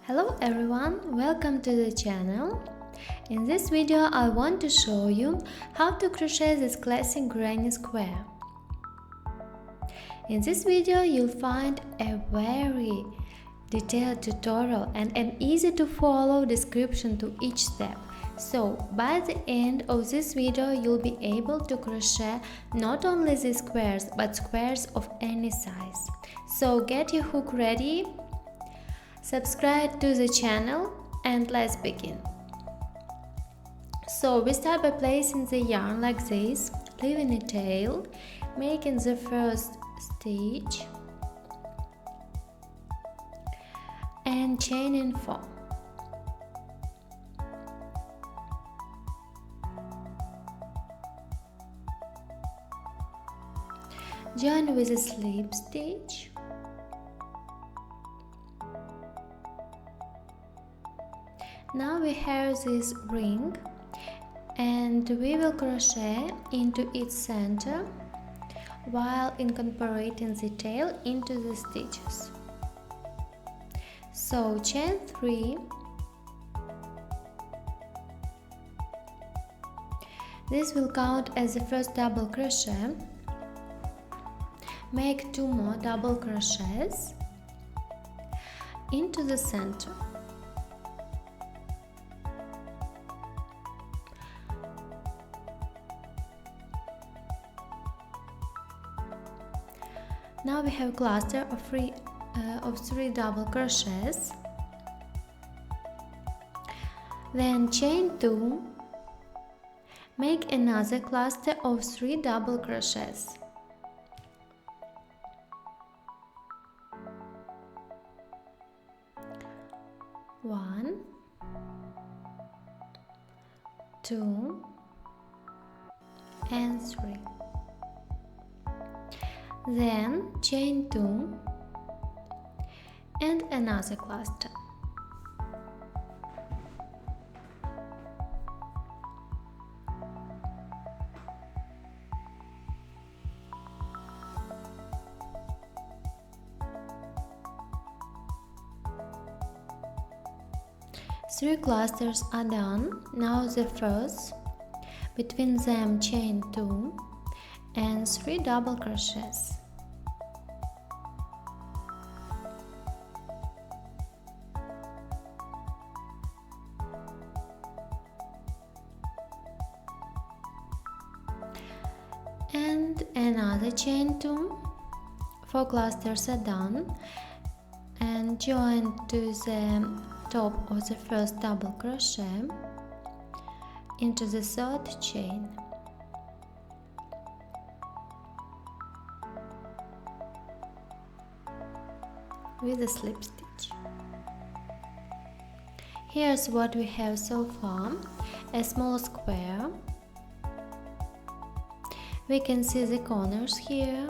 Hello everyone, welcome to the channel. In this video I want to show you how to crochet this classic granny square. In this video you'll find a very detailed tutorial and an easy to follow description to each step. So by the end of this video you'll be able to crochet not only these squares but squares of any size. So get your hook ready, subscribe to the channel and let's begin. So we start by placing the yarn like this, leaving a tail, making the first stitch and chaining 4. Join with a slip stitch. Now we have this ring and we will crochet into its center while incorporating the tail into the stitches. So chain 3, this will count as the first double crochet. Make 2 more double crochets into the center. Now we have a cluster of 3 double crochets. Then chain 2, make another cluster of 3 double crochets. One, 2 and 3. Then chain 2 and another cluster. Three clusters are done. Now the first, between them chain 2 and 3 double crochets. And another chain 2. 4 clusters are done and join to the top of the first double crochet into the third chain. With a slip stitch. Here's what we have so far: a small square. We can see the corners here.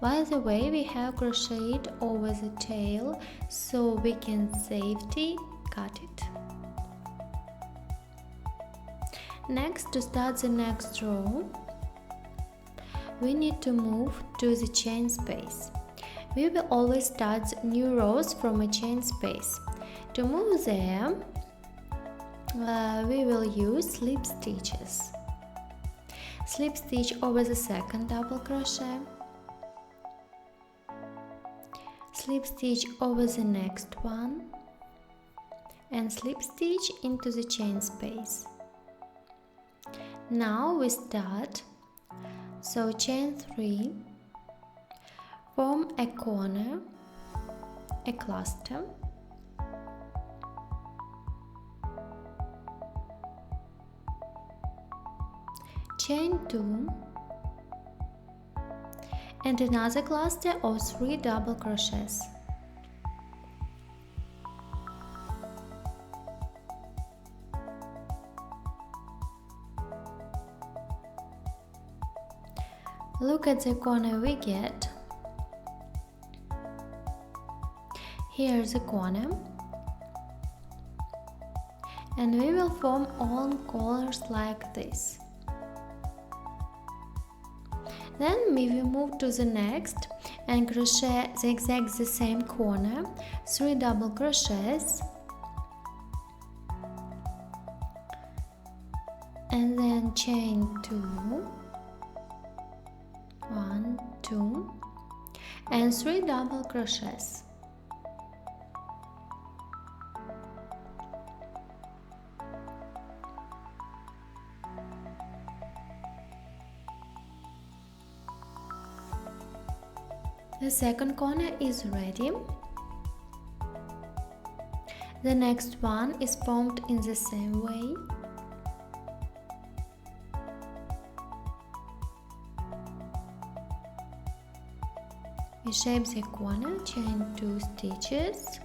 By the way, we have crocheted over the tail so we can safely cut it. Next, to start the next row, we need to move to the chain space. We will always start new rows from a chain space. To move there, we will use slip stitches. Slip stitch over the second double crochet, slip stitch over the next one, and slip stitch into the chain space. Now we start. So chain 3, form a corner, a cluster, chain 2 and another cluster of 3 double crochets. Look at the corner we get. Here's the corner, and we will form all corners like this. Then we will move to the next and crochet zigzag the same corner, 3 double crochets, and then chain 2, 1, 2, and 3 double crochets. The second corner is ready. The next one is formed in the same way. We shape the corner, chain 2 stitches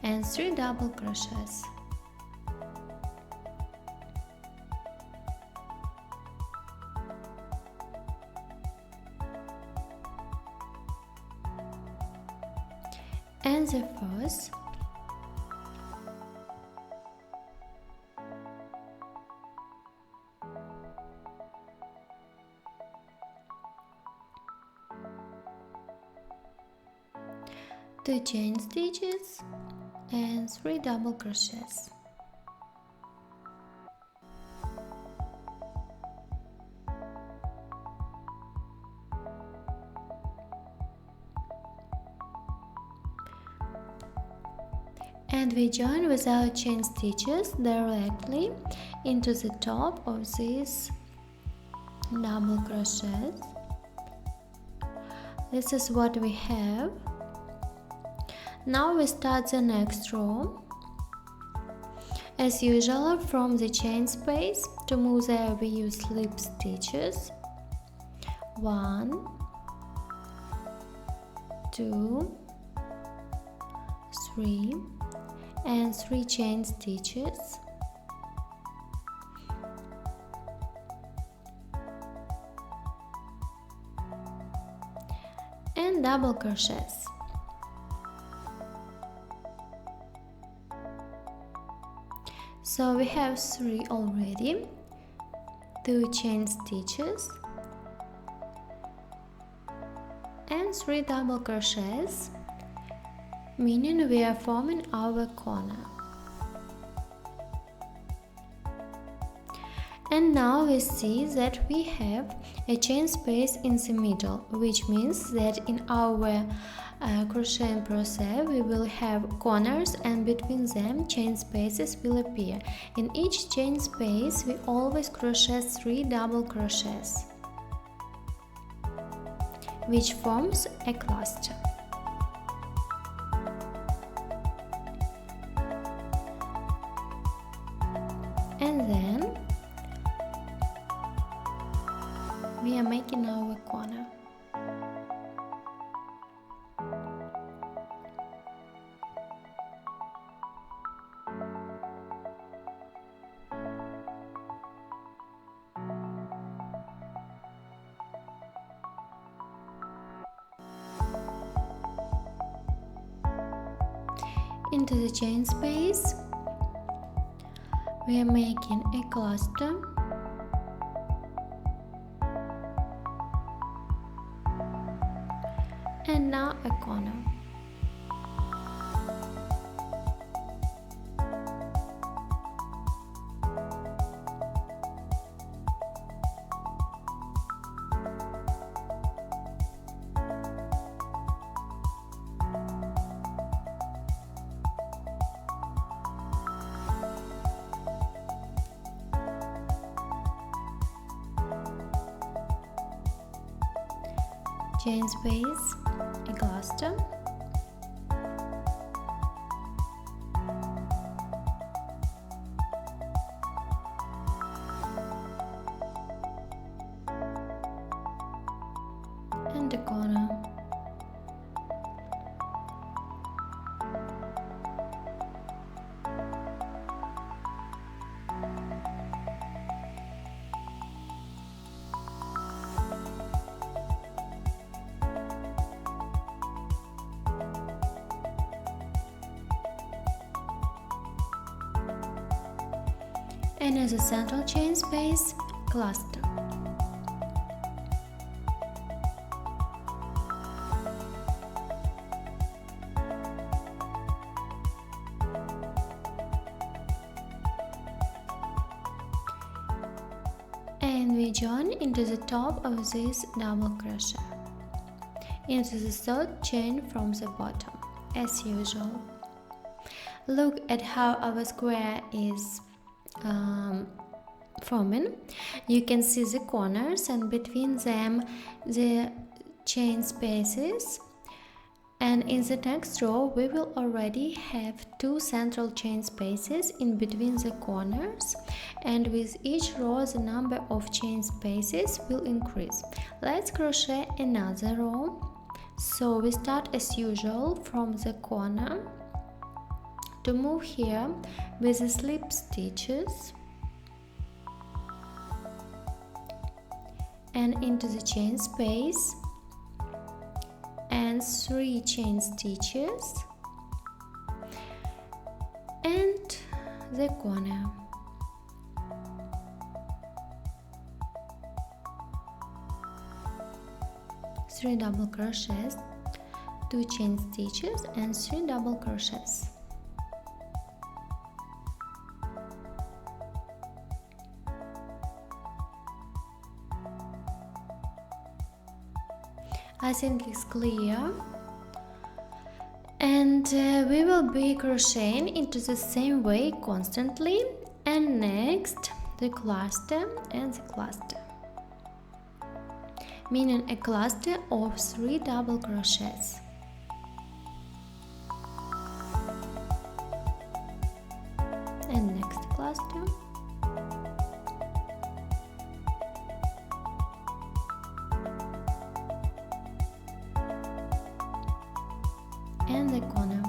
and 3 double crochets. And the first, two chain stitches and 3 double crochets. And we join without chain stitches directly into the top of these double crochets. This is what we have. Now we start the next row. As usual, from the chain space to move there we use slip stitches. 1, 2, 3, and 3 chain stitches. And double crochets. So we have 3 already, 2 chain stitches and 3 double crochets, meaning we are forming our corner. And now we see that we have a chain space in the middle, which means that in our crocheting process we will have corners and between them chain spaces will appear. In each chain space we always crochet 3 double crochets, which forms a cluster. And then we are making our corner. Into the chain space we are making a cluster, and now a corner. Chain space, a cluster, and a corner. And as a central chain space, cluster. we join into the top of this double crochet into the third chain from the bottom as usual. Look at how our square is forming. You can see the corners and between them the chain spaces, and in the next row we will already have 2 central chain spaces in between the corners, and with each row the number of chain spaces will increase. Let's crochet another row. So we start as usual from the corner. To move here with the slip stitches and into the chain space and 3 chain stitches and the corner. Three double crochets, 2 chain stitches and 3 double crochets. I think it's clear, and we will be crocheting into the same way constantly, and next the cluster and the cluster, meaning a cluster of 3 double crochets. And next cluster. And the corner.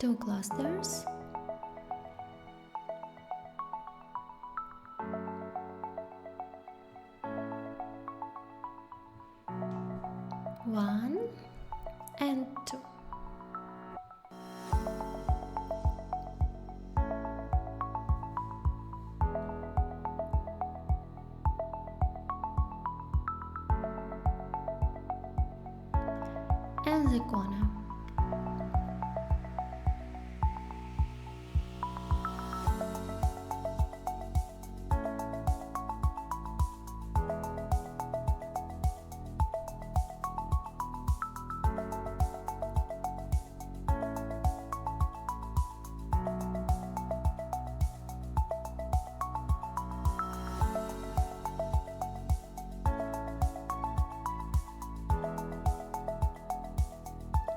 Two clusters. One and two. And the corner.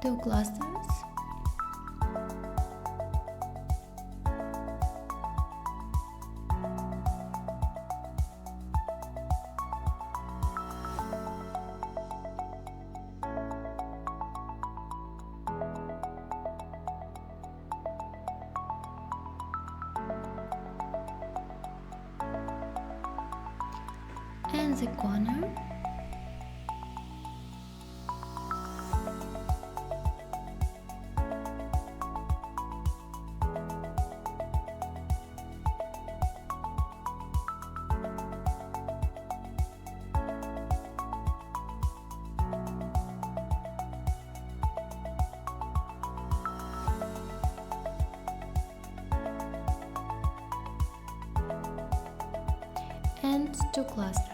Two clusters. And the corner. And two clusters.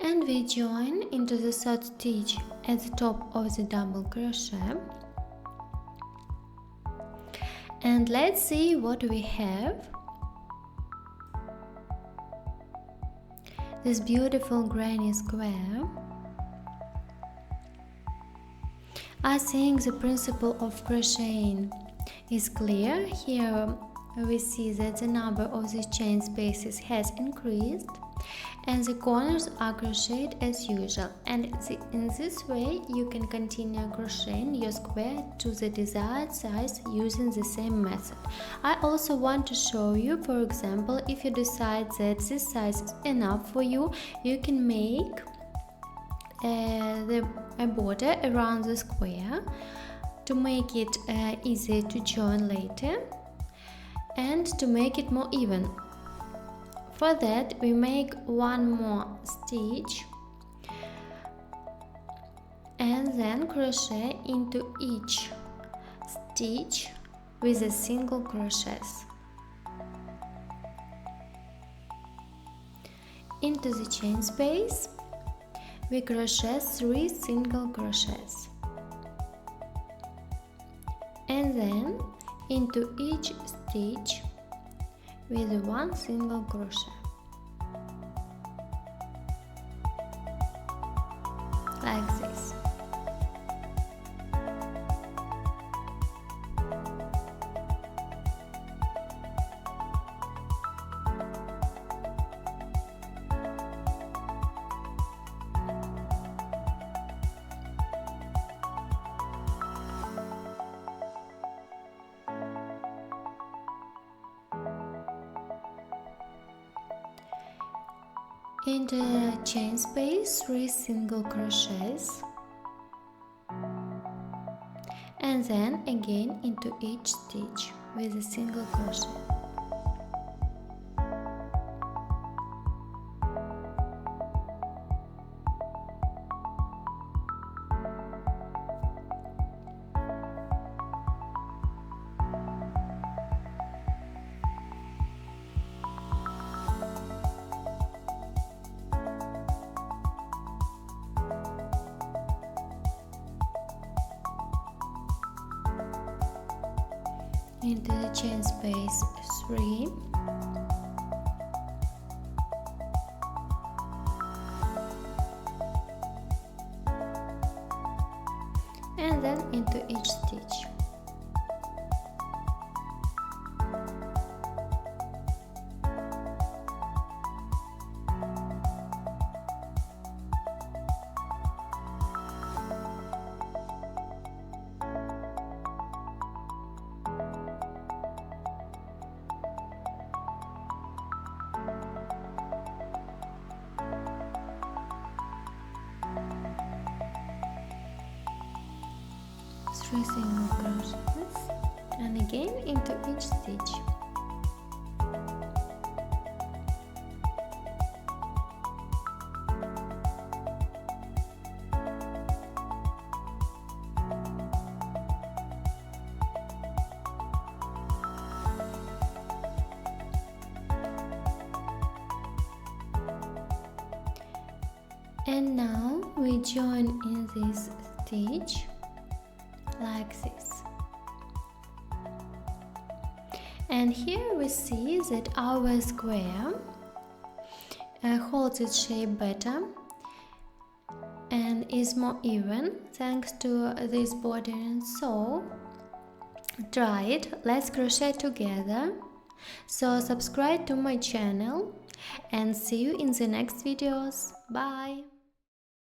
And we join into the third stitch at the top of the double crochet, and let's see what we have. This beautiful granny square. I think the principle of crocheting is clear. Here we see that the number of the chain spaces has increased and the corners are crocheted as usual, and in this way you can continue crocheting your square to the desired size using the same method. I also want to show you, for example, if you decide that this size is enough for you, you can make a border around the square to make it easier to join later and to make it more even. For that, we make one more stitch and then crochet into each stitch with a single crochet. Into the chain space, we crochet 3 single crochets, and then into each stitch with 1 single crochet, like this. In the chain space, 3 single crochets, and then again into each stitch with a single crochet. Into the chain space 3, and then into each stitch. Three single crochets and again into each stitch. And now we join in this stitch like this. And here we see that our square holds its shape better and is more even thanks to this bordering. So try it, let's crochet together. So subscribe to my channel and see you in the next videos. Bye.